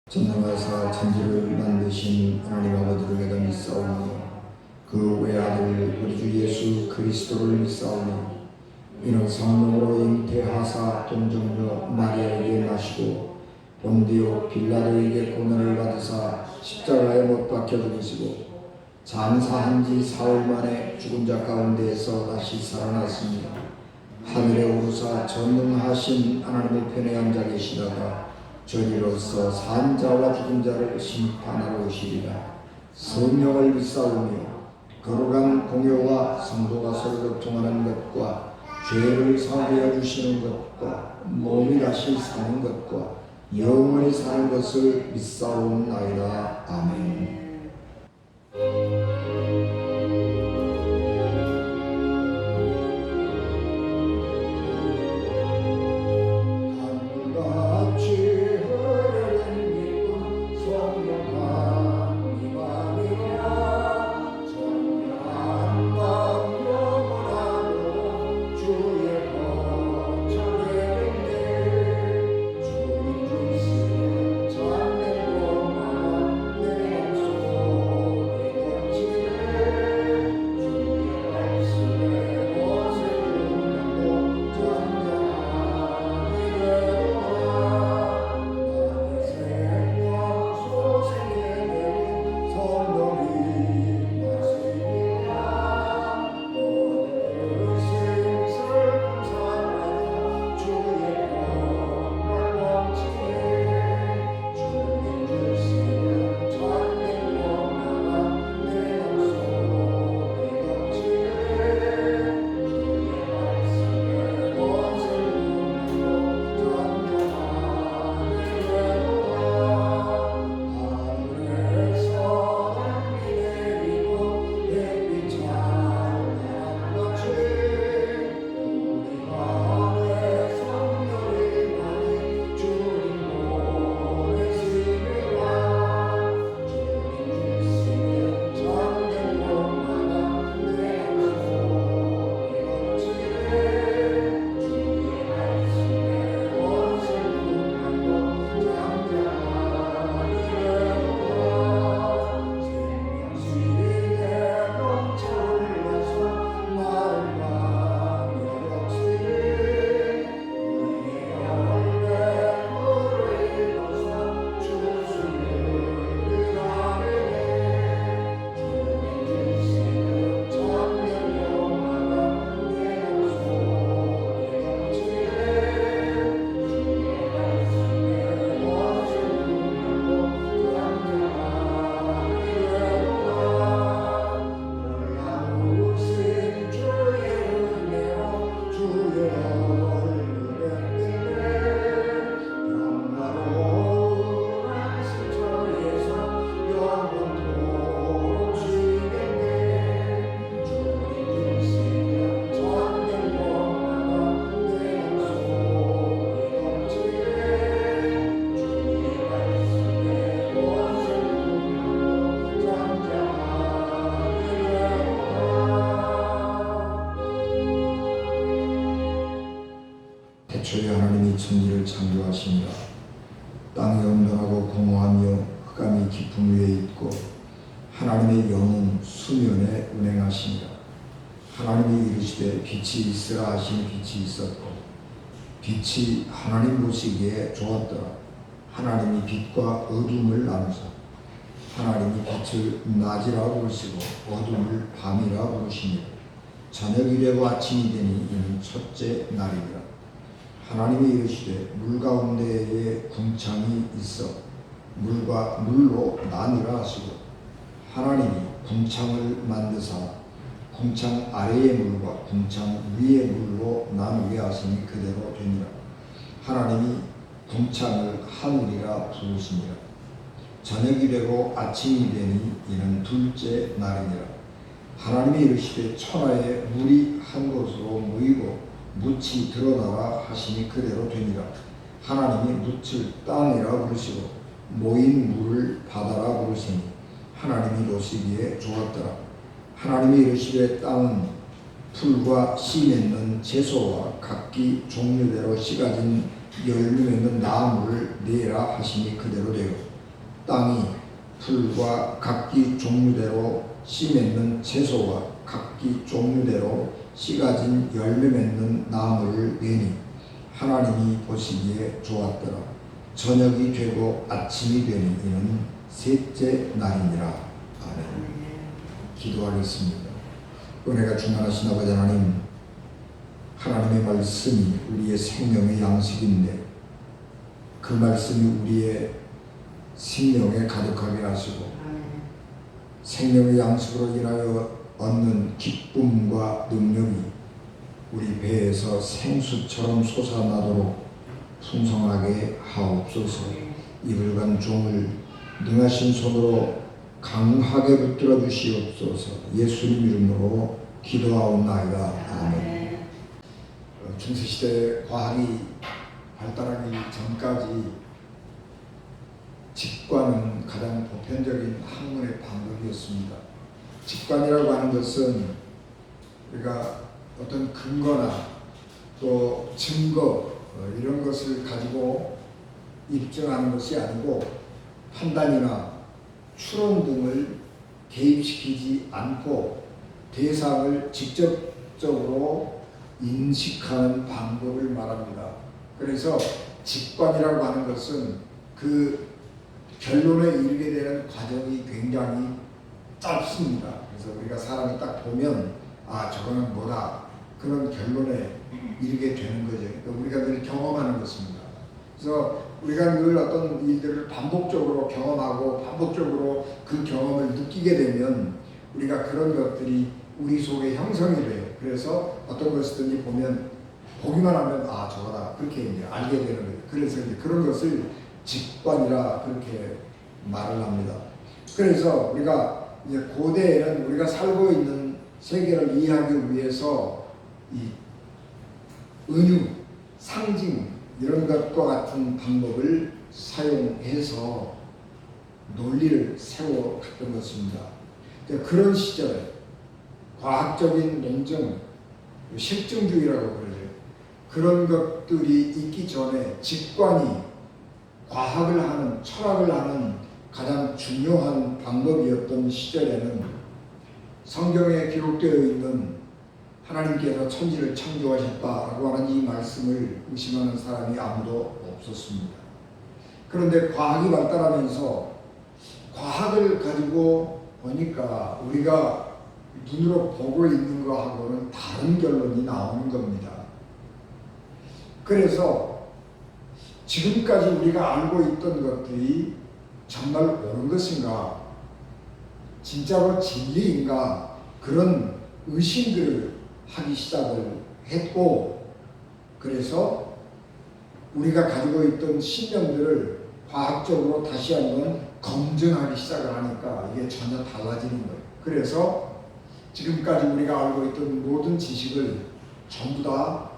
전능하사 천지를 만드신 하나님 아버지를 내가 믿사오니 그 외아들 우리 주 예수 그리스도를 믿사오니 이는 성령으로 잉태하사 동정녀 마리아에게 나시고 본디오 빌라도에게 고난을 받으사 십자가에 못 박혀 죽으시고 장사한 지 사흘 만에 죽은 자 가운데에서 다시 살아났으니 하늘에 오르사 전능하신 하나님의 편에 앉아 계시다가 저리로서 산 자와 죽은 자를 심판하러 오시리라. 성령을 믿사오며 거룩한 공효와 성도가 서로 교통하는 것과 죄를 사하여 주시는 것과 몸이 다시 사는 것과 영원히 사는 것을 믿사옵나이다. 아멘. 태초에 하나님이 천지를 창조하시니라. 땅이 온전하고 공허하며 흑암이 깊음 위에 있고 하나님의 영은 수면에 운행하시니라. 하나님이 이르시되 빛이 있으라 하시니 빛이 있었고 빛이 하나님 보시기에 좋았더라. 하나님이 빛과 어둠을 나누사 하나님이 빛을 낮이라 부르시고 어둠을 밤이라 부르시니라. 저녁이 되고 아침이 되니 이는 첫째 날이라. 하나님이 이르시되 물 가운데에 궁창이 있어 물과 물로 나뉘라 하시고 하나님이 궁창을 만드사 궁창 아래의 물과 궁창 위의 물로 나누게 하시니 그대로 되니라. 하나님이 궁창을 하늘이라 부르시니라. 저녁이 되고 아침이 되니 이는 둘째 날이니라. 하나님이 이르시되 천하에 물이 한 곳으로 모이고 묻이 드러나라 하시니 그대로 되니라. 하나님이 묻을 땅이라 부르시고 모인 물을 바다라 부르시니 하나님이 보시기에 좋았더라. 하나님이 이르시되 땅은 풀과 씨 맺는 채소와 각기 종류대로 씨 가진 열매 맺는 나무를 내라 하시니 그대로 되고 땅이 풀과 각기 종류대로 씨 맺는 채소와 각기 종류대로 씨 가진 열매 맺는 나무를 내니 하나님이 보시기에 좋았더라. 저녁이 되고 아침이 되니 이는 셋째 날이니라. 아멘. 기도하겠습니다. 은혜가 충만하신 아버지 하나님, 하나님의 말씀이 우리의 생명의 양식인데 그 말씀이 우리의 생명에 가득하게 하시고 생명의 양식으로 인하여 얻는 기쁨과 능력이 우리 배에서 생수처럼 솟아나도록 풍성하게 하옵소서. 이불간 종을 능하신 손으로 강하게 붙들어 주시옵소서. 예수님 이름으로 기도하옵나이다. 아멘. 중세시대 과학이 발달하기 전까지 직관은 가장 보편적인 학문의 방법이었습니다. 직관이라고 하는 것은 우리가 어떤 근거나 또 증거 이런 것을 가지고 입증하는 것이 아니고 판단이나 추론 등을 개입시키지 않고 대상을 직접적으로 인식하는 방법을 말합니다. 그래서 직관이라고 하는 것은 그 결론에 이르게 되는 과정이 굉장히 짧습니다. 그래서 우리가 사람이 딱 보면 아 저거는 뭐다 그런 결론에 이르게 되는 거죠. 그러니까 우리가 늘 경험하는 것입니다. 그래서 우리가 늘 어떤 일들을 반복적으로 경험하고 반복적으로 그 경험을 느끼게 되면 우리가 그런 것들이 우리 속에 형성이 돼요. 그래서 어떤 것이든지 보면 보기만 하면 아 저거다 그렇게 이제 알게 되는 거예요. 그래서 이제 그런 것을 직관이라 그렇게 말을 합니다. 그래서 우리가 이제 고대에는 우리가 살고 있는 세계를 이해하기 위해서 이 은유, 상징 이런 것과 같은 방법을 사용해서 논리를 세워갔던 것입니다. 그런 시절에 과학적인 논증, 실증주의라고 그러죠. 그런 것들이 있기 전에 직관이 과학을 하는, 철학을 하는 가장 중요한 방법이었던 시절에는 성경에 기록되어 있는 하나님께서 천지를 창조하셨다라고 하는 이 말씀을 의심하는 사람이 아무도 없었습니다. 그런데 과학이 발달하면서 과학을 가지고 보니까 우리가 눈으로 보고 있는 거하고는 다른 결론이 나오는 겁니다. 그래서 지금까지 우리가 알고 있던 것들이 정말 옳은 것인가, 진짜로 진리인가 그런 의심들을 하기 시작을 했고, 그래서 우리가 가지고 있던 신념들을 과학적으로 다시 한번 검증하기 시작을 하니까 이게 전혀 달라지는 거예요. 그래서 지금까지 우리가 알고 있던 모든 지식을 전부 다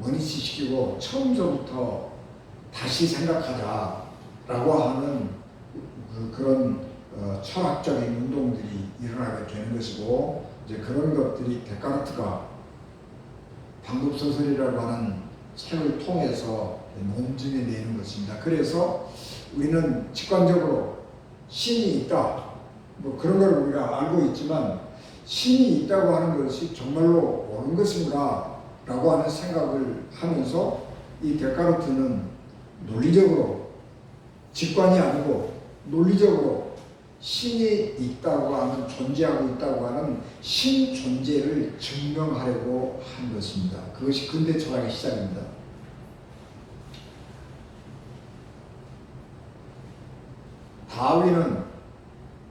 원위치시키고 처음서부터 다시 생각하자라고 하는 그런 철학적인 운동들이 일어나게 되는 것이고, 이제 그런 것들이 데카르트가 방법소설이라고 하는 책을 통해서 논증해 내는 것입니다. 그래서 우리는 직관적으로 신이 있다, 뭐 그런 걸 우리가 알고 있지만 신이 있다고 하는 것이 정말로 옳은 것인가 라고 하는 생각을 하면서 이 데카르트는 논리적으로, 직관이 아니고 논리적으로 신이 있다고 하는, 존재하고 있다고 하는 신 존재를 증명하려고 한 것입니다. 그것이 근대 철학의 시작입니다. 다윈은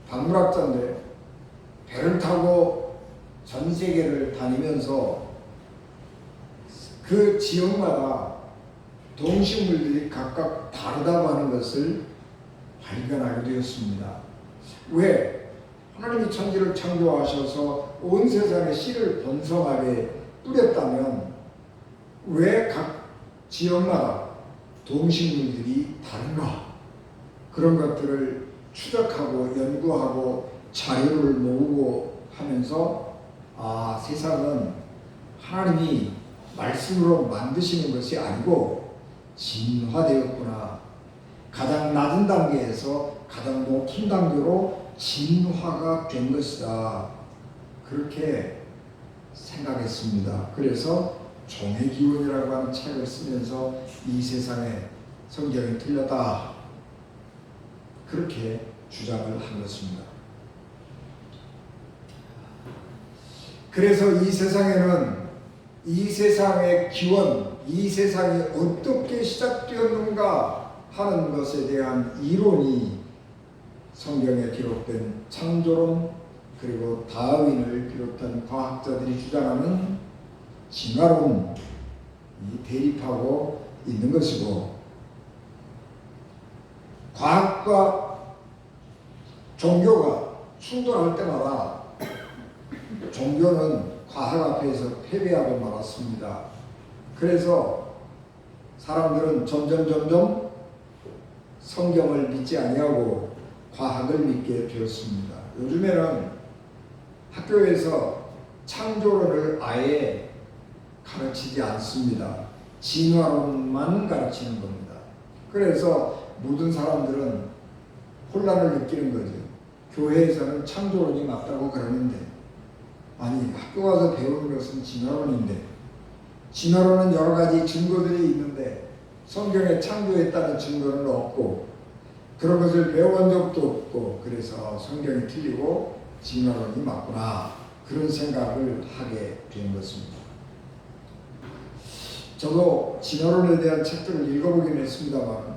박물학자인데 배를 타고 전 세계를 다니면서 그 지역마다 동식물들이 각각 다르다고 하는 것을 발견하게 되었습니다. 왜? 하나님이 천지를 창조하셔서 온 세상에 씨를 번성하게 뿌렸다면 왜 각 지역마다 동식물들이 다른가? 그런 것들을 추적하고 연구하고 자료를 모으고 하면서 아, 세상은 하나님이 말씀으로 만드시는 것이 아니고 진화되었구나. 가장 낮은 단계에서 가장 높은 단계로 진화가 된 것이다. 그렇게 생각했습니다. 그래서 종의 기원이라고 하는 책을 쓰면서 이 세상에 성경이 틀렸다, 그렇게 주장을 한 것입니다. 그래서 이 세상에는 이 세상의 기원, 이 세상이 어떻게 시작되었는가 하는 것에 대한 이론이 성경에 기록된 창조론, 그리고 다윈을 비롯한 과학자들이 주장하는 진화론이 대립하고 있는 것이고, 과학과 종교가 충돌할 때마다 종교는 과학 앞에서 패배하고 말았습니다. 그래서 사람들은 점점 성경을 믿지 아니하고 과학을 믿게 되었습니다. 요즘에는 학교에서 창조론을 아예 가르치지 않습니다. 진화론만 가르치는 겁니다. 그래서 모든 사람들은 혼란을 느끼는 거죠. 교회에서는 창조론이 맞다고 그러는데, 아니, 학교 가서 배우는 것은 진화론인데, 진화론은 여러 가지 증거들이 있는데 성경에 창조했다는 증거는 없고, 그런 것을 배워본 적도 없고, 그래서 성경이 틀리고 진화론이 맞구나, 그런 생각을 하게 된 것입니다. 저도 진화론에 대한 책들을 읽어보긴 했습니다만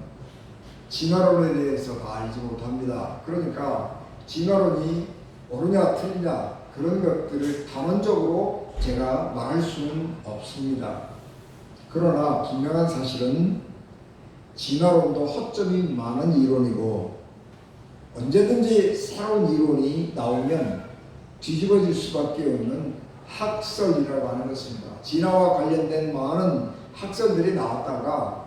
진화론에 대해서 다 알지 못합니다. 그러니까 진화론이 옳으냐 틀리냐 그런 것들을 단언적으로 제가 말할 수는 없습니다. 그러나 분명한 사실은 진화론도 허점이 많은 이론이고, 언제든지 새로운 이론이 나오면 뒤집어질 수밖에 없는 학설이라고 하는 것입니다. 진화와 관련된 많은 학설들이 나왔다가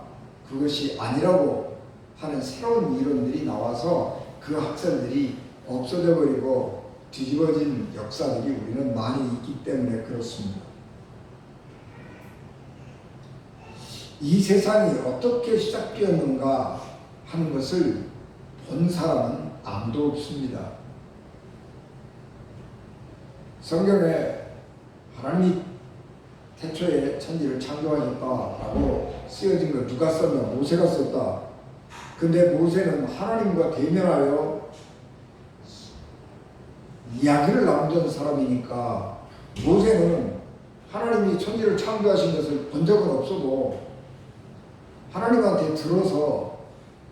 그것이 아니라고 하는 새로운 이론들이 나와서 그 학설들이 없어져 버리고 뒤집어진 역사들이 우리는 많이 있기 때문에 그렇습니다. 이 세상이 어떻게 시작되었는가 하는 것을 본 사람은 아무도 없습니다. 성경에 하나님이 태초에 천지를 창조하셨다라고 쓰여진 거 누가 썼나? 모세가 썼다. 근데 모세는 하나님과 대면하여 이야기를 나누던 사람이니까, 모세는 하나님이 천지를 창조하신 것을 본 적은 없어도 하나님한테 들어서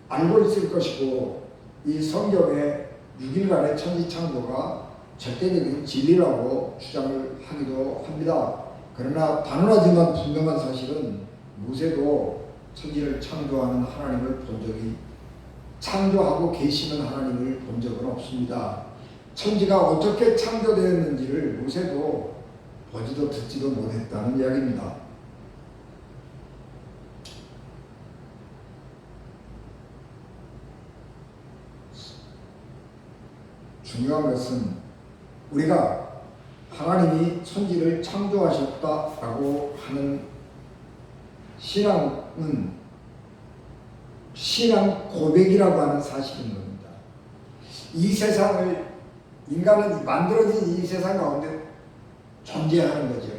알고 있을 것이고, 이 성경의 6일간의 천지 창조가 절대적인 진리라고 주장을 하기도 합니다. 그러나 단언하지만 분명한 사실은 모세도 천지를 창조하는 하나님을 본 적이, 창조하고 계시는 하나님을 본 적은 없습니다. 천지가 어떻게 창조되었는지를 모세도 보지도 듣지도 못했다는 이야기입니다. 중요한 것은 우리가 하나님이 천지를 창조하셨다라고 하는 신앙은 신앙 고백이라고 하는 사실인 겁니다. 이 세상을, 인간은 만들어진 이 세상 가운데 존재하는 거죠.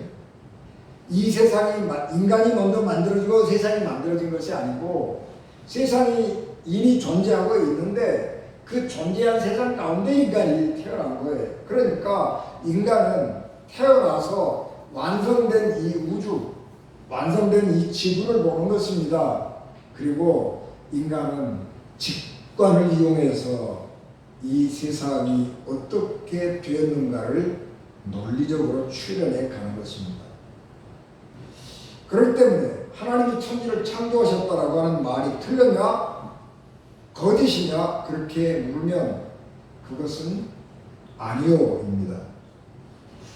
이 세상이, 인간이 먼저 만들어지고 세상이 만들어진 것이 아니고, 세상이 이미 존재하고 있는데 그 존재한 세상 가운데 인간이 태어난 거예요. 그러니까 인간은 태어나서 완성된 이 우주, 완성된 이 지구를 보는 것입니다. 그리고 인간은 직관을 이용해서 이 세상이 어떻게 되었는가를 논리적으로 추론해 가는 것입니다. 그렇기 때문에 하나님이 천지를 창조하셨다라고 하는 말이 틀렸냐? 거짓이냐? 그렇게 물으면 그것은 아니요입니다.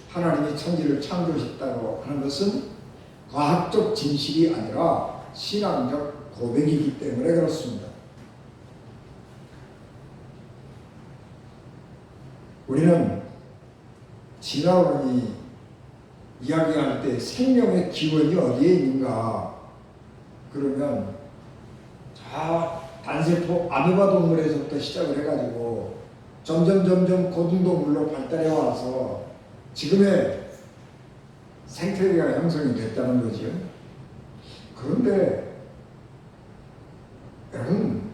하나님이 천지를 창조하셨다고 하는 것은 과학적 진실이 아니라 신앙적 고백이기 때문에 그렇습니다. 우리는 진화론이 이야기할 때 생명의 기원이 어디에 있는가? 그러면 단세포 아메바 동물에서부터 시작을 해가지고 점점 고등동물로 발달해 와서 지금의 생태계가 형성이 됐다는 거죠. 그런데 여러분,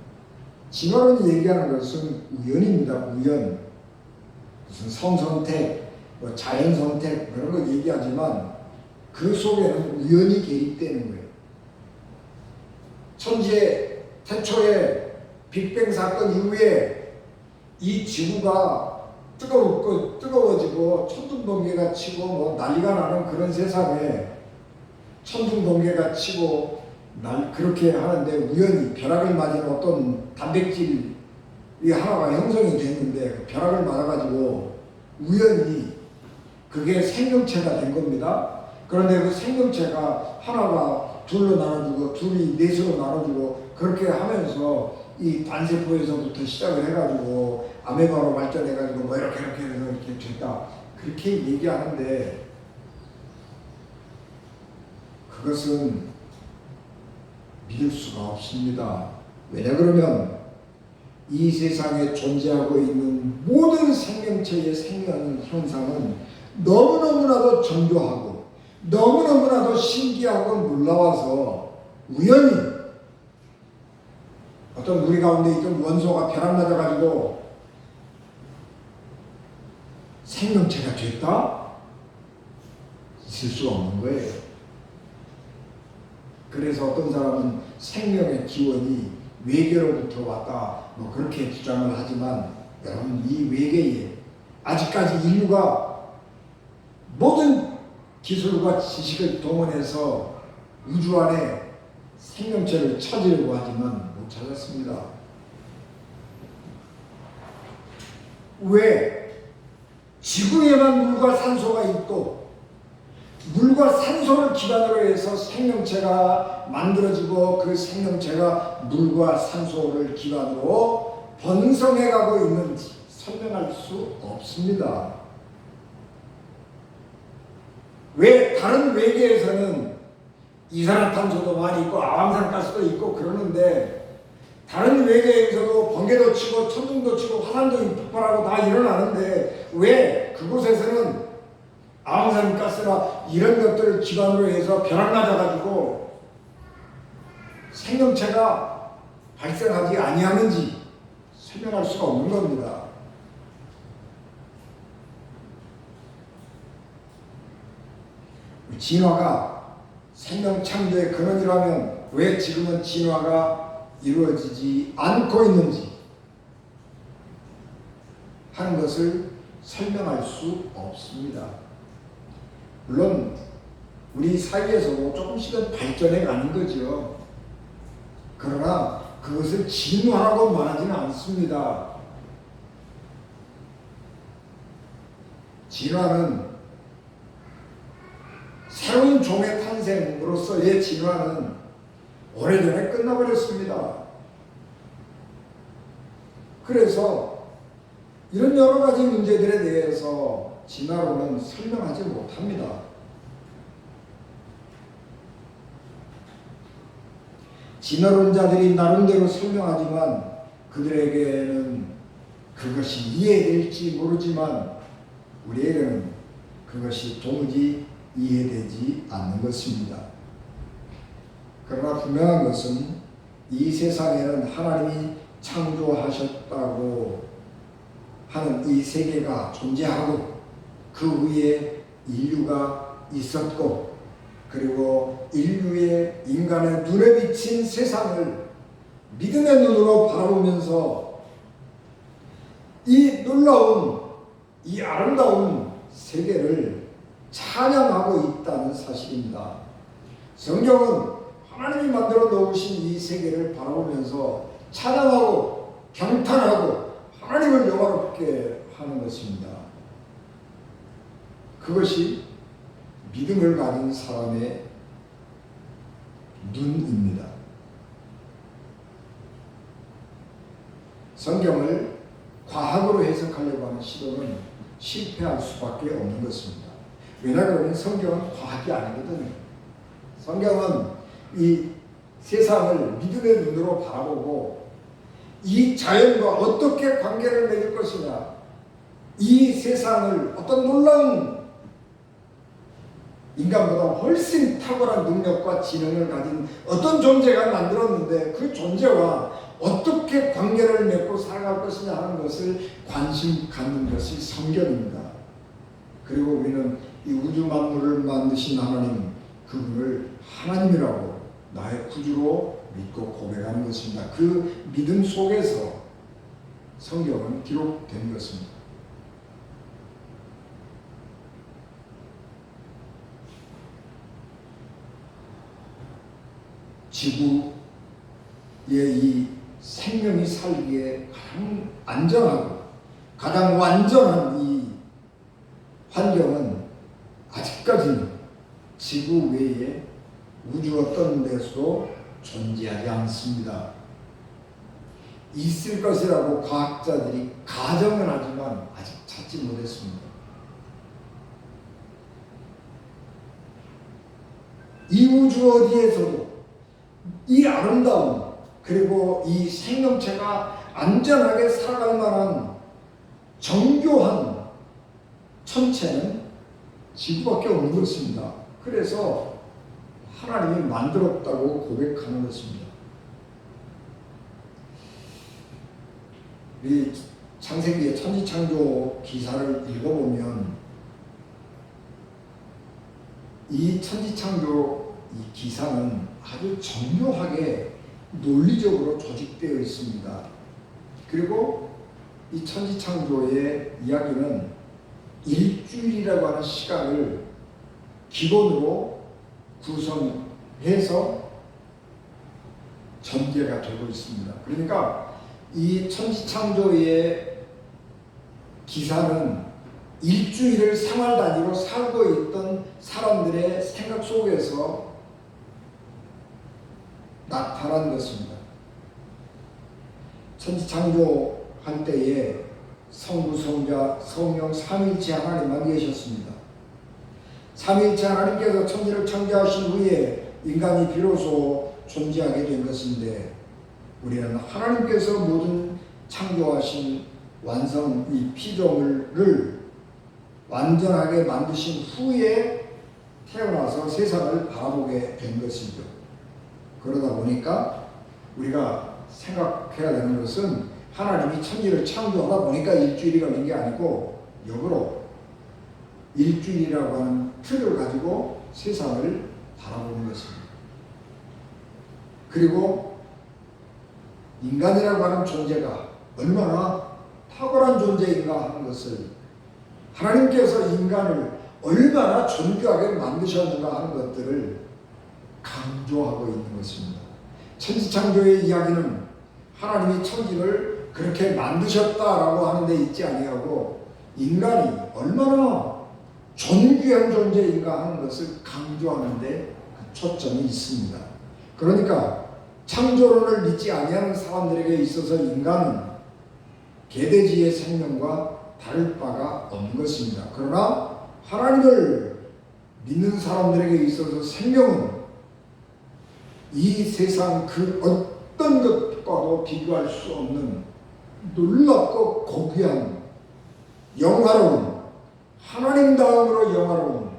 진화론이 얘기하는 것은 우연입니다. 우연. 무슨 성선택, 뭐 자연선택 그런 거 얘기하지만 그 속에는 우연이 개입되는 거예요. 천지의 태초에 빅뱅 사건 이후에 이 지구가 뜨거워지고 천둥번개가 치고 뭐 난리가 나는 그런 세상에 천둥번개가 치고 그렇게 하는데 우연히 벼락을 맞은 어떤 단백질이 하나가 형성이 됐는데 그 벼락을 맞아가지고 우연히 그게 생명체가 된 겁니다. 그런데 그 생명체가 하나가 둘로 나눠주고 둘이 넷으로 나눠주고 그렇게 하면서 이 단세포에서부터 시작을 해가지고 아메바로 발전해가지고 뭐 이렇게 해서 이렇게 됐다. 그렇게 얘기하는데 그것은 믿을 수가 없습니다. 왜냐 그러면 이 세상에 존재하고 있는 모든 생명체의 생명 현상은 너무너무나도 정교하고 너무너무나도 신기하고 놀라워서 우연히 어떤 우리 가운데 있던 원소가 벼락 맞아가지고 생명체가 됐다? 있을 수가 없는 거예요. 그래서 어떤 사람은 생명의 기원이 외계로부터 왔다 뭐 그렇게 주장을 하지만 여러분, 이 외계에 아직까지 인류가 모든 기술과 지식을 동원해서 우주 안에 생명체를 찾으려고 하지만 못 찾았습니다. 왜? 지구에만 물과 산소가 있고 물과 산소를 기반으로 해서 생명체가 만들어지고 그 생명체가 물과 산소를 기반으로 번성해가고 있는지 설명할 수 없습니다. 왜 다른 외계에서는 이산화탄소도 많이 있고 아황산가스도 있고 그러는데 다른 외계에서도 번개도 치고 천둥도 치고 화산도 폭발하고 다 일어나는데 왜 그곳에서는 아황산가스나 이런 것들을 기반으로 해서 벼락 맞아가지고 생명체가 발생하지 아니하는지 설명할 수가 없는 겁니다. 진화가 생명 창조의 근원이라면 왜 지금은 진화가 이루어지지 않고 있는지 하는 것을 설명할 수 없습니다. 물론 우리 사이에서도 조금씩은 발전해 가는 거죠. 그러나 그것을 진화라고 말하지는 않습니다. 진화는 새로운 종의 탄생으로서의 진화는 오래전에 끝나버렸습니다. 그래서 이런 여러 가지 문제들에 대해서 진화로는 설명하지 못합니다. 진화론자들이 나름대로 설명하지만 그들에게는 그것이 이해될지 모르지만 우리에게는 그것이 도무지 이해되지 않는 것입니다. 그러나 분명한 것은 이 세상에는 하나님이 창조하셨다고 하는 이 세계가 존재하고 그 위에 인류가 있었고 그리고 인류의 인간의 눈에 비친 세상을 믿음의 눈으로 바라보면서 이 놀라운 이 아름다운 세계를 찬양하고 있다는 사실입니다. 성경은 하나님이 만들어 놓으신 이 세계를 바라보면서 찬양하고 경탄하고 하나님을 영화롭게 하는 것입니다. 그것이 믿음을 가진 사람의 눈입니다. 성경을 과학으로 해석하려고 하는 시도는 실패할 수밖에 없는 것입니다. 왜냐하면 성경은 과학이 아니거든요. 성경은 이 세상을 믿음의 눈으로 바라보고 이 자연과 어떻게 관계를 맺을 것이냐, 이 세상을 어떤 놀라운 인간보다 훨씬 탁월한 능력과 지능을 가진 어떤 존재가 만들었는데 그 존재와 어떻게 관계를 맺고 살아갈 것이냐 하는 것을 관심 갖는 것이 성경입니다. 그리고 우리는 이 우주 만물을 만드신 하나님, 그분을 하나님이라고 나의 구주로 믿고 고백하는 것입니다. 그 믿음 속에서 성경은 기록된 것입니다. 지구의 이 생명이 살기에 가장 안전하고 가장 완전한 이 환경은 아직까지는 지구 외에 우주 어떤 데서도 존재하지 않습니다. 있을 것이라고 과학자들이 가정은 하지만 아직 찾지 못했습니다. 이 우주 어디에서도 이 아름다움, 그리고 이 생명체가 안전하게 살아갈 만한 정교한 천체는 지구밖에 없는 것입니다. 그래서 하나님이 만들었다고 고백하는 것입니다. 이 창세기의 천지창조 기사를 읽어보면 이 천지창조 이 기사는 아주 정교하게 논리적으로 조직되어 있습니다. 그리고 이 천지창조의 이야기는 일주일이라고 하는 시간을 기본으로 구성해서 전개가 되고 있습니다. 그러니까 이 천지창조의 기사는 일주일을 생활 단위로 살고 있던 사람들의 생각 속에서 나타난 것입니다. 천지창조할 때에 성부, 성자, 성령 삼위일체 하나님만 계셨습니다. 삼위일체 하나님께서 천지를 창조하신 후에 인간이 비로소 존재하게 된 것인데, 우리는 하나님께서 모든 창조하신 완성 이 피조물을 완전하게 만드신 후에 태어나서 세상을 바라보게 된 것이죠. 그러다 보니까 우리가 생각해야 되는 것은 하나님이 천지를 창조하다 보니까 일주일이 걸린 게 아니고 역으로 일주일이라고 하는 틀을 가지고 세상을 바라보는 것입니다. 그리고 인간이라고 하는 존재가 얼마나 탁월한 존재인가 하는 것을, 하나님께서 인간을 얼마나 존귀하게 만드셨는가 하는 것들을 강조하고 있는 것입니다. 천지창조의 이야기는 하나님이 천지를 그렇게 만드셨다라고 하는 데 있지 아니하고 인간이 얼마나 존귀한 존재인가 하는 것을 강조하는 데 그 초점이 있습니다. 그러니까 창조론을 믿지 아니하는 사람들에게 있어서 인간은 개돼지의 생명과 다를 바가 없는 것입니다. 그러나 하나님을 믿는 사람들에게 있어서 생명은 이 세상 그 어떤 것과도 비교할 수 없는 놀랍고 고귀한 영화로운, 하나님 다음으로 영화로운,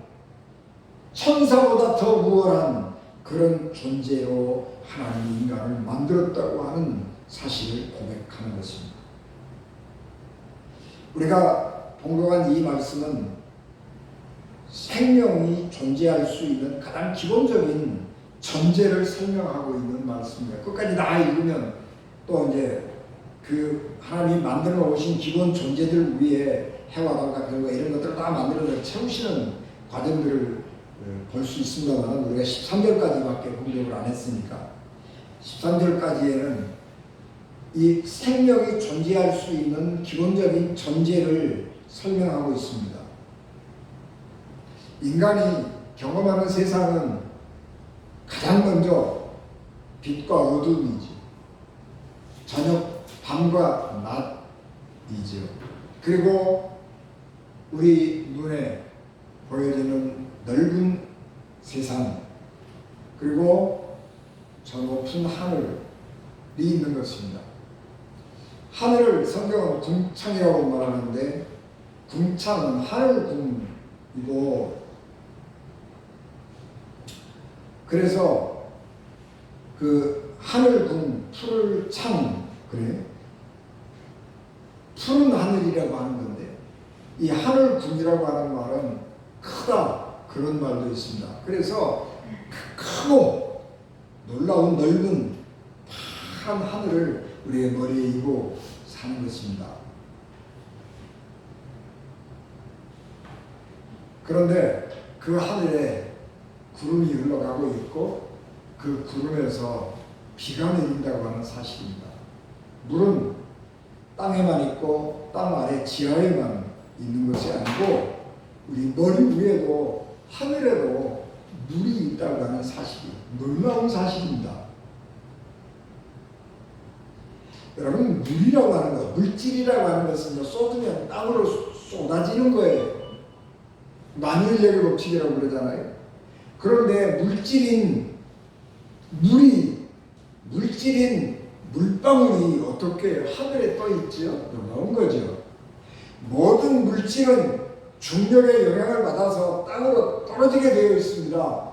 천사보다 더 우월한 그런 존재로 하나님이 인간을 만들었다고 하는 사실을 고백하는 것입니다. 우리가 봉독한 이 말씀은 생명이 존재할 수 있는 가장 기본적인 전제를 설명하고 있는 말씀입니다. 끝까지 다 읽으면 또 이제 그 하나님이 만들어 오신 기본 존재들 위에 해와달과 별과 이런 것들을 다 만들어서 채우시는 과정들을 볼 수 있습니다만, 우리가 13절까지밖에 공격을 안 했으니까 13절까지에는 이 생명이 존재할 수 있는 기본적인 전제를 설명하고 있습니다. 인간이 경험하는 세상은 가장 먼저 빛과 어둠이지, 저녁 밤과 낮이지요. 그리고 우리 눈에 보여지는 넓은 세상, 그리고 저 높은 하늘이 있는 것입니다. 하늘을 성경은 궁창이라고 말하는데 궁창은 하늘궁이고, 그래서 그 하늘궁, 푸를 창, 그래? 푸른 하늘이라고 하는 건데, 이 하늘궁이라고 하는 말은 크다, 그런 말도 있습니다. 그래서 크고 놀라운 넓은 파란 하늘을 우리의 머리에 이고 사는 것입니다. 그런데 그 하늘에 구름이 흘러가고 있고 그 구름에서 비가 내린다고 하는 사실입니다. 물은 땅에만 있고 땅 아래 지하에만 있는 것이 아니고 우리 머리 위에도 하늘에도 물이 있다고 하는 사실이 놀라운 사실입니다. 여러분, 물이라고 하는 것, 물질이라고 하는 것은 쏟으면 땅으로 쏟아지는 거예요. 만유인력의 법칙이라고 그러잖아요. 그런데 물질인 물방울이 어떻게 하늘에 떠 있죠? 놀라운 거죠. 모든 물질은 중력의 영향을 받아서 땅으로 떨어지게 되어 있습니다.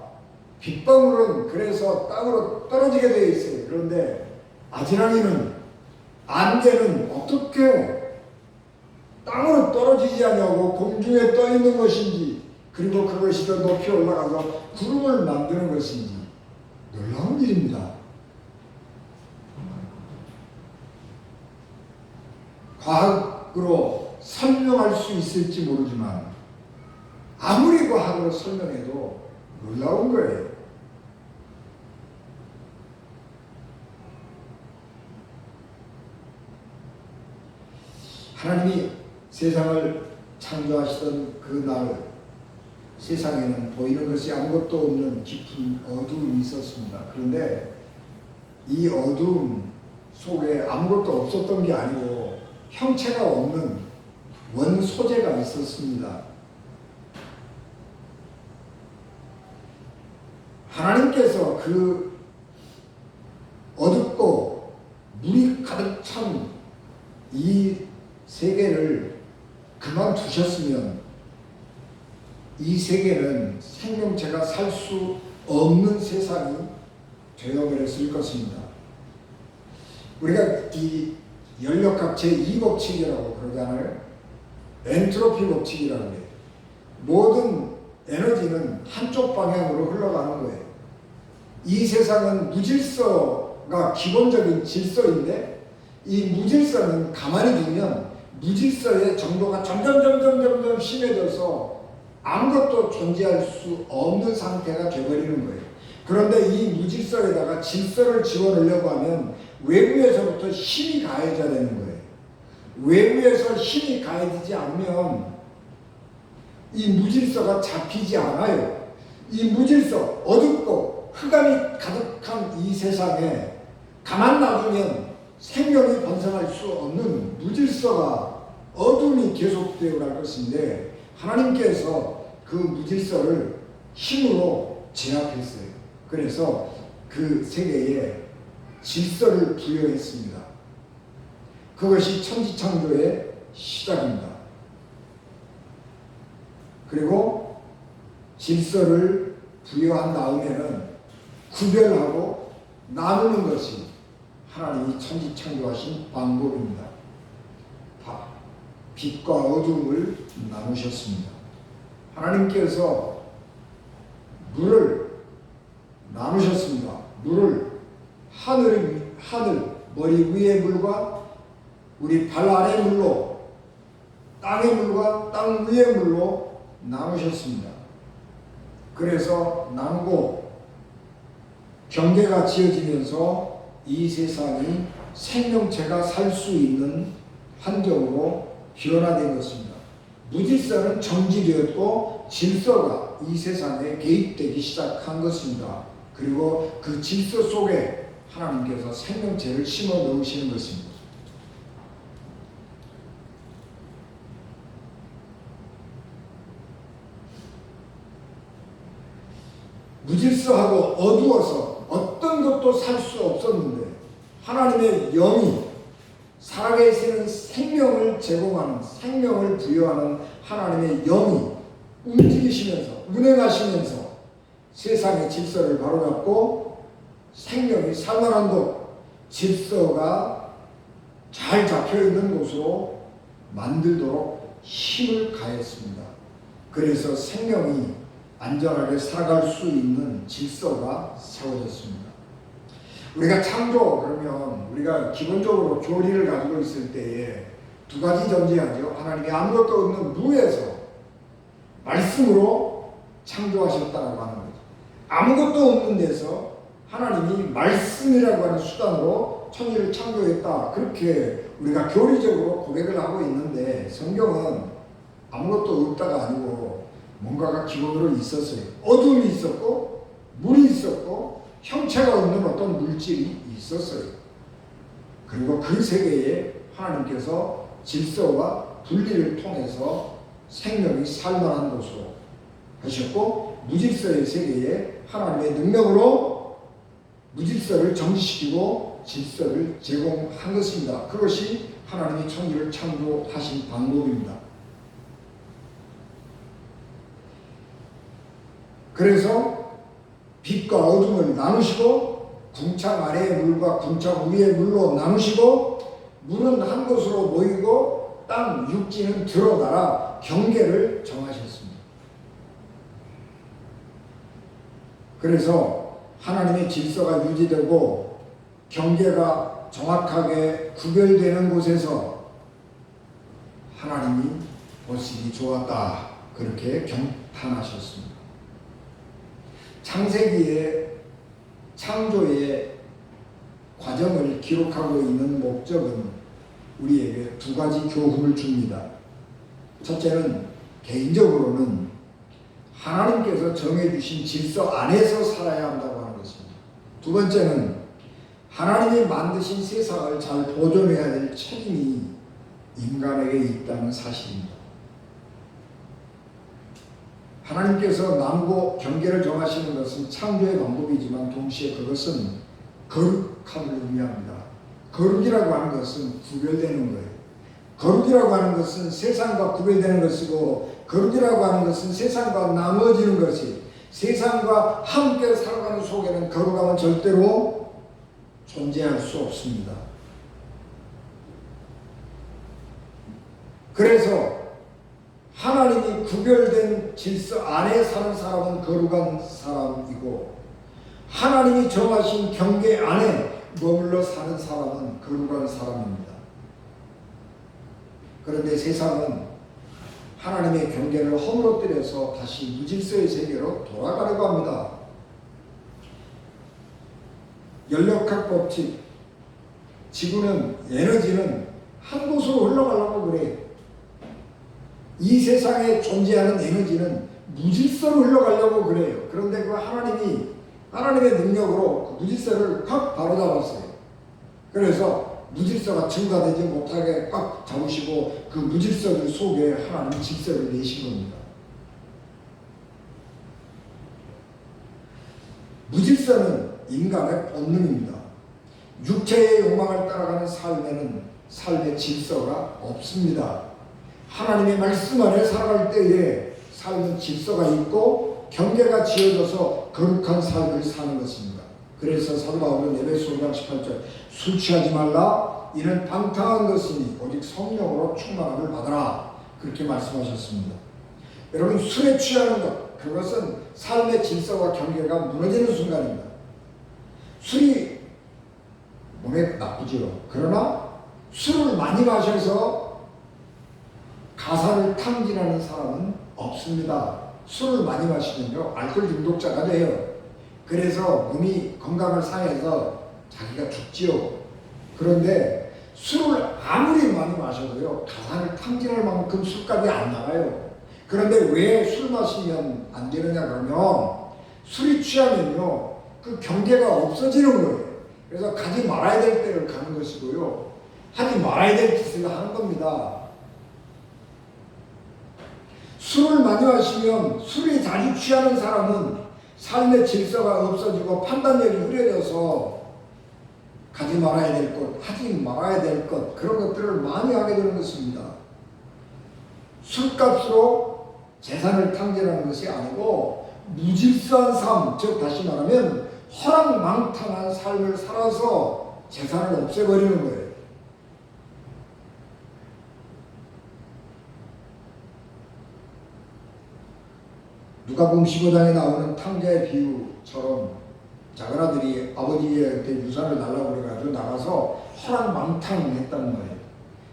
빗방울은 그래서 땅으로 떨어지게 되어 있어요. 그런데 아지랑이는, 안개는 어떻게 땅으로 떨어지지 않냐고 공중에 떠 있는 것인지, 그리고 그것이 더 높이 올라가서 구름을 만드는 것인지 놀라운 일입니다. 과학으로 설명할 수 있을지 모르지만 아무리 과학으로 설명해도 놀라운 거예요. 하나님이 세상을 창조하시던 그날, 세상에는 보이는 것이 아무것도 없는 깊은 어두움이 있었습니다. 그런데 이 어두움 속에 아무것도 없었던 게 아니고 형체가 없는 원소재가 있었습니다. 하나님께서 그 어둡고 물이 가득 찬 이 세계를 그만두셨으면 이 세계는 생명체가 살 수 없는 세상이 되어버렸을 것입니다. 우리가 이 연력학 제2법칙이라고 그러잖아요. 엔트로피 법칙이라고 해요. 모든 에너지는 한쪽 방향으로 흘러가는 거예요. 이 세상은 무질서가 기본적인 질서인데 이 무질서는 가만히 두면 무질서의 정도가 점점 심해져서 아무것도 존재할 수 없는 상태가 되어버리는 거예요. 그런데 이 무질서에다가 질서를 집어넣으려고 하면 외부에서부터 힘이 가해져야 되는 거예요. 외부에서 힘이 가해지지 않으면 이 무질서가 잡히지 않아요. 이 무질서, 어둡고 흑암이 가득한 이 세상에 가만 놔두면 생명이 번성할 수 없는 무질서가, 어둠이 계속되어 갈 것인데 하나님께서 그 무질서를 힘으로 제압했어요. 그래서 그 세계에 질서를 부여했습니다. 그것이 천지창조의 시작입니다. 그리고 질서를 부여한 다음에는 구별하고 나누는 것이 하나님이 천지창조하신 방법입니다. 빛과 어둠을 나누셨습니다. 하나님께서 물을 나누셨습니다. 물을 하늘 머리 위의 물과 우리 발 아래 물로, 땅의 물과 땅 위의 물로 나누셨습니다. 그래서 나누고 경계가 지어지면서 이 세상이 생명체가 살 수 있는 환경으로 변화된 것입니다. 무질서는 정지되었고 질서가 이 세상에 개입되기 시작한 것입니다. 그리고 그 질서 속에 하나님께서 생명체를 심어 넣으시는 것입니다. 무질서하고 어두워서 어떤 것도 살 수 없었는데 하나님의 영이 살아계시는 생명을 제공하는, 생명을 부여하는 하나님의 영이 움직이시면서, 운행하시면서 세상의 질서를 바로잡고 생명이 살만한 곳, 질서가 잘 잡혀있는 곳으로 만들도록 힘을 가했습니다. 그래서 생명이 안전하게 살아갈 수 있는 질서가 세워졌습니다. 우리가 창조, 그러면 우리가 기본적으로 교리를 가지고 있을 때에 두 가지 전제하죠. 하나님이 아무것도 없는 무에서 말씀으로 창조하셨다고 하는 거죠. 아무것도 없는 데서 하나님이 말씀이라고 하는 수단으로 천지를 창조했다. 그렇게 우리가 교리적으로 고백을 하고 있는데, 성경은 아무것도 없다가 아니고 뭔가가 기본으로 있었어요. 어둠이 있었고 물이 있었고 형체가 없는 어떤 물질이 있었어요. 그리고 그 세계에 하나님께서 질서와 분리를 통해서 생명이 살만한 곳으로 하셨고, 무질서의 세계에 하나님의 능력으로 무질서를 정지시키고 질서를 제공한 것입니다. 그것이 하나님이 천지를 창조하신 방법입니다. 그래서 빛과 어둠을 나누시고, 궁창 아래의 물과 궁창 위의 물로 나누시고, 물은 한 곳으로 모이고 땅 육지는 드러나라 경계를 정하셨습니다. 그래서 하나님의 질서가 유지되고 경계가 정확하게 구별되는 곳에서 하나님이 보시기 좋았다, 그렇게 경탄하셨습니다. 창세기의 창조의 과정을 기록하고 있는 목적은 우리에게 두 가지 교훈을 줍니다. 첫째는 개인적으로는 하나님께서 정해주신 질서 안에서 살아야 한다고 하는 것입니다. 두 번째는 하나님이 만드신 세상을 잘 보존해야 될 책임이 인간에게 있다는 사실입니다. 하나님께서 나누고 경계를 정하시는 것은 창조의 방법이지만 동시에 그것은 거룩함을 의미합니다. 거룩이라고 하는 것은 구별되는 거예요. 거룩이라고 하는 것은 세상과 구별되는 것이고, 거룩이라고 하는 것은 세상과 나눠지는 것이, 세상과 함께 살아가는 속에는 거룩함은 절대로 존재할 수 없습니다. 그래서 하나님이 구별된 질서 안에 사는 사람은 거룩한 사람이고, 하나님이 정하신 경계 안에 머물러 사는 사람은 거룩한 사람입니다. 그런데 세상은 하나님의 경계를 허물어뜨려서 다시 무질서의 세계로 돌아가려고 합니다. 연력학 법칙, 지구는, 에너지는 한 곳으로 흘러가려고 그래요. 이 세상에 존재하는 에너지는 무질서로 흘러가려고 그래요. 그런데 그 하나님의 능력으로 그 무질서를 꽉 바로잡았어요. 그래서 무질서가 증가되지 못하게 꽉 잡으시고 그 무질서들 속에 하나님 질서를 내신 겁니다. 무질서는 인간의 본능입니다. 육체의 욕망을 따라가는 삶에는 삶의 질서가 없습니다. 하나님의 말씀 안에 살아갈 때에 삶은 질서가 있고 경계가 지어져서 거룩한 삶을 사는 것입니다. 그래서 사도 바울은 에베소 5장 18절 술 취하지 말라 이는 방탕한 것이니 오직 성령으로 충만함을 받아라, 그렇게 말씀하셨습니다. 여러분, 술에 취하는 것, 그것은 삶의 질서와 경계가 무너지는 순간입니다. 술이 몸에 나쁘지요. 그러나 술을 많이 마셔서 가사를 탕진하는 사람은 없습니다. 술을 많이 마시면요 알코올 중독자가 돼요. 그래서 몸이 건강을 상해서 자기가 죽지요. 그런데 술을 아무리 많이 마셔도요 가사를 탕진할 만큼 술값이 안 나가요. 그런데 왜 술 마시면 안 되느냐 그러면 술이 취하면요 그 경계가 없어지는 거예요. 그래서 가지 말아야 될 때를 가는 것이고요 하지 말아야 될 짓을 하는 겁니다. 술을 많이 마시면 술에 자주 취하는 사람은 삶의 질서가 없어지고 판단력이 흐려져서 가지 말아야 될 것, 하지 말아야 될 것, 그런 것들을 많이 하게 되는 것입니다. 술값으로 재산을 탕진하는 것이 아니고 무질서한 삶, 즉 다시 말하면 허랑망탕한 삶을 살아서 재산을 없애버리는 거예요. 누가복음 15장에 나오는 탕자의 비유처럼 작은 아들이 아버지한테 유산을 달라고 그래가지고 나가서 허랑망탕했다는 거예요.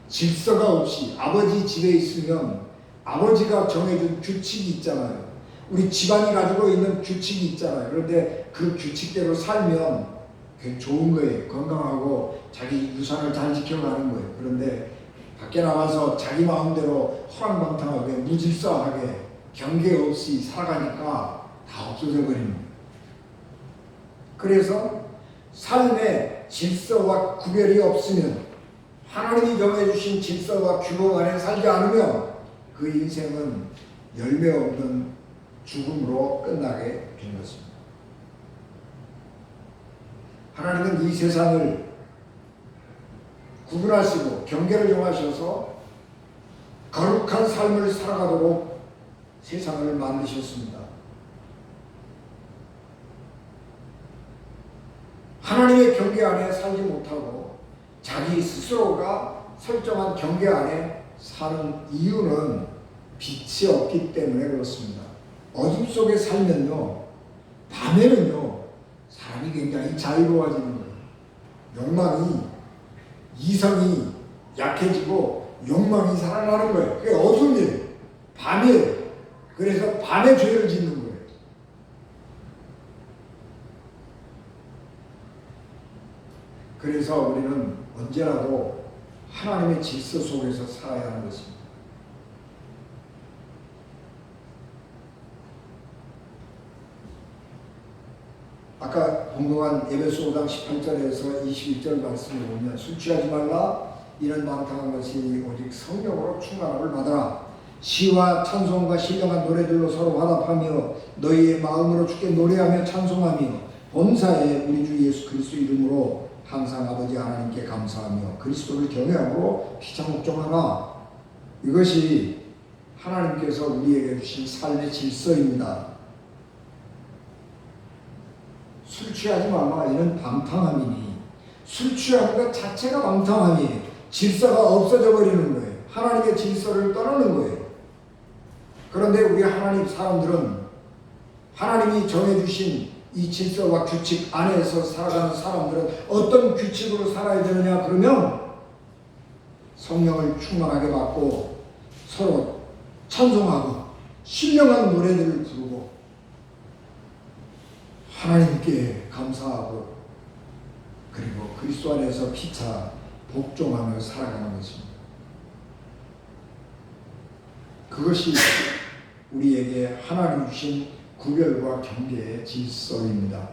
질서가 없이 아버지 집에 있으면 아버지가 정해준 규칙이 있잖아요. 우리 집안이 가지고 있는 규칙이 있잖아요. 그런데 그 규칙대로 살면 그게 좋은 거예요. 건강하고 자기 유산을 잘 지켜가는 거예요. 그런데 밖에 나가서 자기 마음대로 허랑방탕하게 무질서하게 경계 없이 살아가니까 다 없어져 버리는 거예요. 그래서 삶의 질서와 구별이 없으면, 하나님이 정해주신 질서와 규범 안에 살지 않으면 그 인생은 열매 없는 죽음으로 끝나게 된 것입니다. 하나님은 이 세상을 구분하시고 경계를 정하셔서 거룩한 삶을 살아가도록 세상을 만드셨습니다. 하나님의 경계 안에 살지 못하고 자기 스스로가 설정한 경계 안에 사는 이유는 빛이 없기 때문에 그렇습니다. 어둠 속에 살면요, 밤에는요, 사람이 굉장히 자유로워지는 거예요. 욕망이, 이성이 약해지고 욕망이 살아나는 거예요. 그게 어둠이에요. 밤이에요. 그래서 밤에 죄를 짓는 거예요. 그래서 우리는 언제라도 하나님의 질서 속에서 살아야 하는 것입니다. 아까 공동한 에베소 5장 18절에서 21절 말씀을 보면 술 취하지 말라, 이는 방탕한 것이 오직 성령으로 충만함을 받아라. 시와 찬송과 신령한 노래들로 서로 화답하며 너희의 마음으로 주께 노래하며 찬송하며 본사에 우리 주 예수 그리스도 이름으로 항상 아버지 하나님께 감사하며 그리스도를 경외함으로 피차 목종하라. 이것이 하나님께서 우리에게 주신 삶의 질서입니다. 술 취하지 말라, 이는 방탕함이니, 술 취하는 것 자체가 방탕함이에요. 질서가 없어져 버리는 거예요. 하나님의 질서를 떠나는 거예요. 그런데 우리 하나님 사람들은 하나님이 정해주신 이 질서와 규칙 안에서 살아가는 사람들은 어떤 규칙으로 살아야 되느냐 그러면 성령을 충만하게 받고 서로 찬송하고 신령한 노래들을 부르고 하나님께 감사하고 그리고 그리스도 안에서 피차 복종하며 살아가는 것입니다. 그것이 우리에게 하나님 주신 구별과 경계의 질서입니다.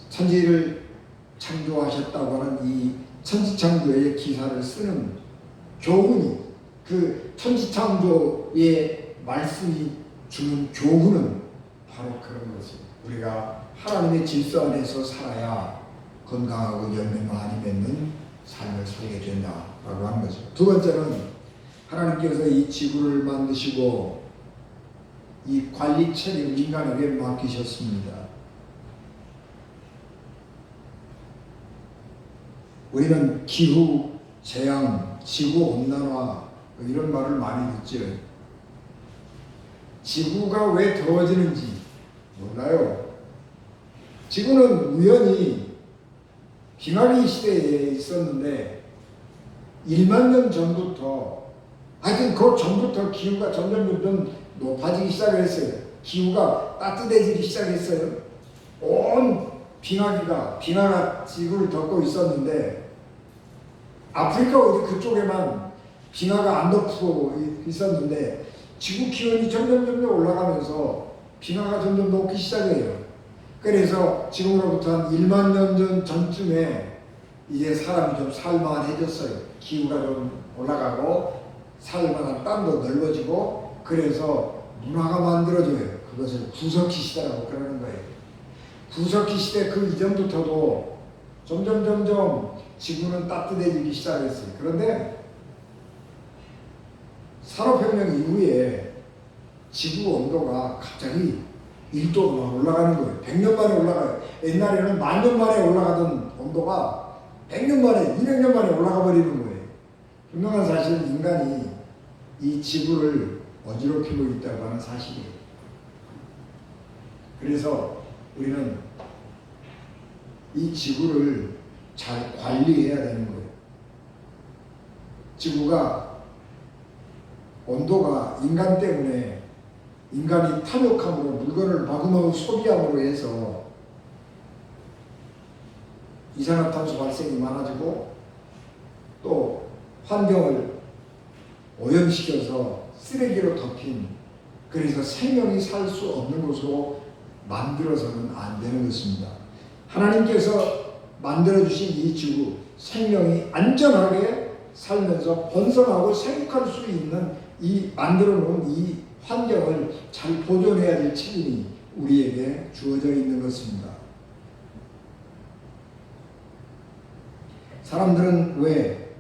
천지를 창조하셨다고 하는 이 천지창조의 기사를 쓰는 교훈이, 그 천지창조의 말씀이 주는 교훈은 바로 그런 것입니다. 우리가 하나님의 질서 안에서 살아야 건강하고 열매 많이 맺는 삶을 살게 된다라고 하는 거죠. 두 번째는 하나님께서 이 지구를 만드시고 이 관리 책임을 인간에게 맡기셨습니다. 우리는 기후, 재앙, 지구온난화 이런 말을 많이 듣죠. 지구가 왜 더워지는지 몰라요. 지구는 우연히 빙하기 시대에 있었는데 1만 년 전부터, 하여튼 그 전부터 기후가 점점 높아지기 시작했어요. 기후가 따뜻해지기 시작했어요. 온 빙하가 지구를 덮고 있었는데 아프리카 어디 그쪽에만 빙하가 안 덮고 있었는데 지구 기온이 점점 올라가면서 빙하가 점점 녹기 시작해요. 그래서 지금으로부터 한 1만 년 전쯤에 이제 사람이 좀 살만해졌어요. 기후가 좀 올라가고 살만한 땅도 넓어지고 그래서 문화가 만들어져요. 그것을 구석기 시대라고 그러는 거예요. 구석기 시대 그 이전부터도 점점 지구는 따뜻해지기 시작했어요. 그런데 산업혁명 이후에 지구 온도가 갑자기 1도로 올라가는 거예요. 100년 만에 올라가요. 옛날에는 10,000년 만에 올라가던 온도가 100년 만에, 200년 만에 올라가 버리는 거예요. 분명한 사실은 인간이 이 지구를 어지럽히고 있다고 하는 사실이에요. 그래서 우리는 이 지구를 잘 관리해야 되는 거예요. 지구가 온도가 인간 때문에 인간이 탐욕함으로 물건을 마구마구 소비함으로 해서 이산화탄소 발생이 많아지고 또 환경을 오염시켜서 쓰레기로 덮인, 그래서 생명이 살 수 없는 곳으로 만들어서는 안 되는 것입니다. 하나님께서 만들어주신 이 지구, 생명이 안전하게 살면서 번성하고 생육할 수 있는 이 만들어 놓은 이 환경을 잘 보존해야 될 책임이 우리에게 주어져 있는 것입니다. 사람들은 왜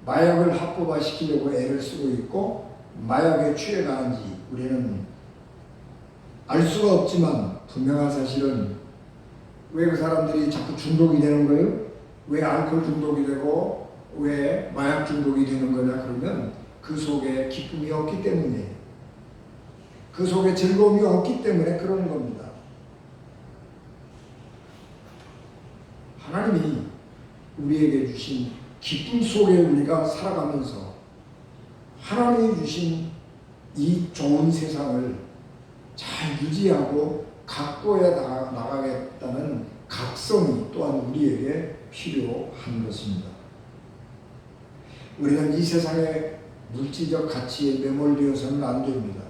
마약을 합법화시키려고 애를 쓰고 있고 마약에 취해가는지 우리는 알 수가 없지만 분명한 사실은 왜 그 사람들이 자꾸 중독이 되는 거예요? 왜 알코올 중독이 되고 왜 마약 중독이 되는 거냐 그러면 그 속에 기쁨이 없기 때문이에요. 그 속에 즐거움이 없기 때문에 그러는 겁니다. 하나님이 우리에게 주신 기쁨 속에 우리가 살아가면서 하나님이 주신 이 좋은 세상을 잘 유지하고 가꿔야 나가겠다는 각성이 또한 우리에게 필요한 것입니다. 우리는 이 세상의 물질적 가치에 매몰되어서는 안 됩니다.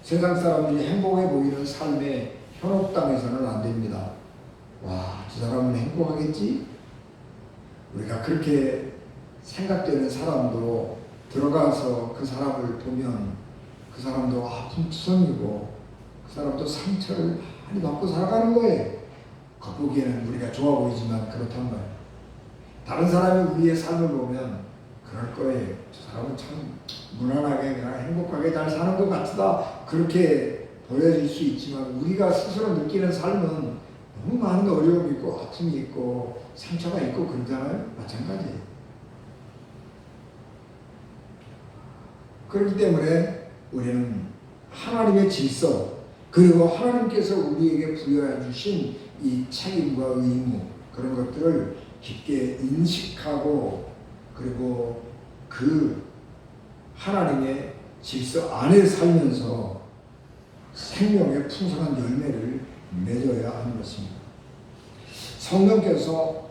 세상 사람들이 행복해 보이는 삶에 현혹당해서는 안 됩니다. 와, 저 사람은 행복하겠지? 우리가 그렇게 생각되는 사람도 들어가서 그 사람을 보면 그 사람도 아픔투성이고 그 사람도 상처를 많이 받고 살아가는 거예요. 겉보기에는 우리가 좋아 보이지만 그렇단 말이에요. 다른 사람이 우리의 삶을 보면 그럴 거예요. 저 사람은 참 무난하게 그냥 행복하게 잘 사는 것 같다, 그렇게 보여질 수 있지만 우리가 스스로 느끼는 삶은 너무 많은 어려움이 있고 아픔이 있고 상처가 있고 그러잖아요. 마찬가지예요. 그렇기 때문에 우리는 하나님의 질서 그리고 하나님께서 우리에게 부여해 주신 이 책임과 의무, 그런 것들을 깊게 인식하고 그리고 그 하나님의 질서 안에 살면서 생명의 풍성한 열매를 맺어야 하는 것입니다. 성령께서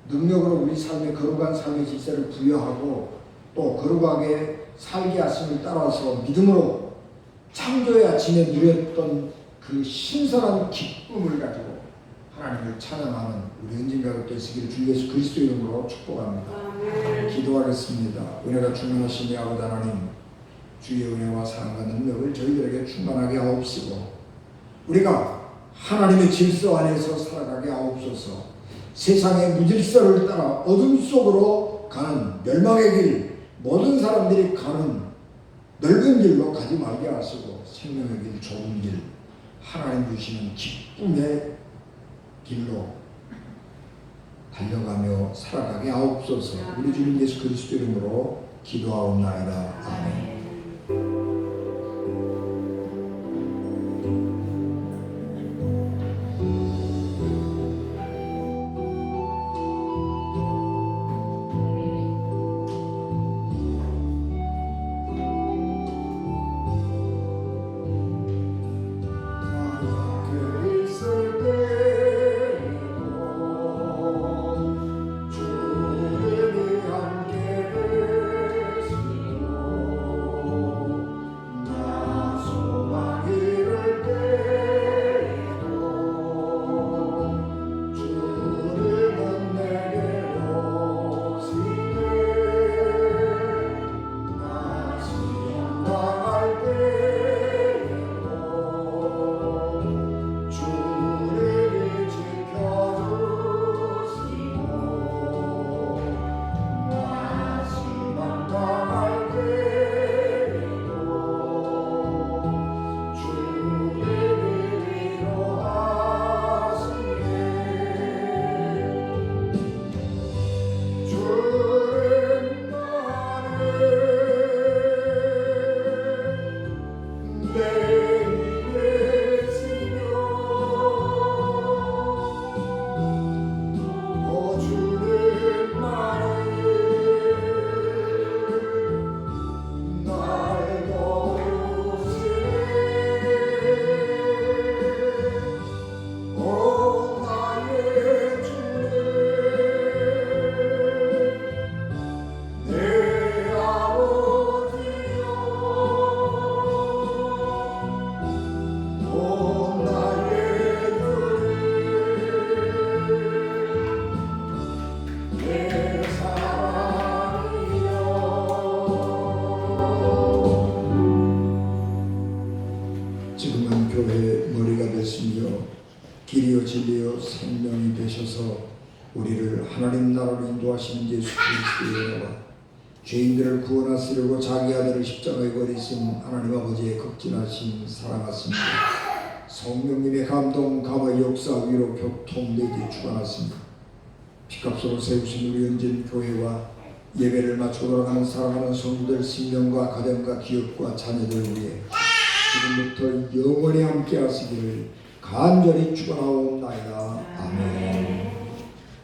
능력으로 우리 삶에 거룩한 삶의 질서를 부여하고 또 거룩하게 살게 하심을 따라서 믿음으로 창조의 아침에 누렸던 그 신선한 기쁨을 가지고 하나님을 찬양하는 우리 은진가족 되시기를 주 예수 그리스도 이름으로 축복합니다. 기도하겠습니다. 은혜가 충만하신 아버지 하나님, 주의 은혜와 사랑과 능력을 저희들에게 충만하게 하옵시고 우리가 하나님의 질서 안에서 살아가게 하옵소서. 세상의 무질서를 따라 어둠 속으로 가는 멸망의 길, 모든 사람들이 가는 넓은 길로 가지 말게 하시고 생명의 길, 좋은 길, 하나님 주시는 기쁨의 길로 달려가며 살아가게 하옵소서. 우리 주님 예수 그리스도 이름으로 기도하옵나이다. 아멘. 주님이 함께 계시고 길이요 진리요 생명이 되셔서 우리를 하나님 나라로 인도하시는 예수 그리스도의 은혜와 죄인들을 구원하시려고 자기 아들을 십자가에 버리신 하나님 아버지의 극진하신 사랑하심과 성령님의 감동 감화 역사 위로 교통되게 주관하십니다. 피값으로 세우신 우리 은진 교회와 예배를 마치고 돌아가는 사랑하는 성도들 sinh 명과 가정과 기업과 자녀들 위해 지금부터 영원히 함께 하시기를 간절히 축원하옵나이다. 아멘.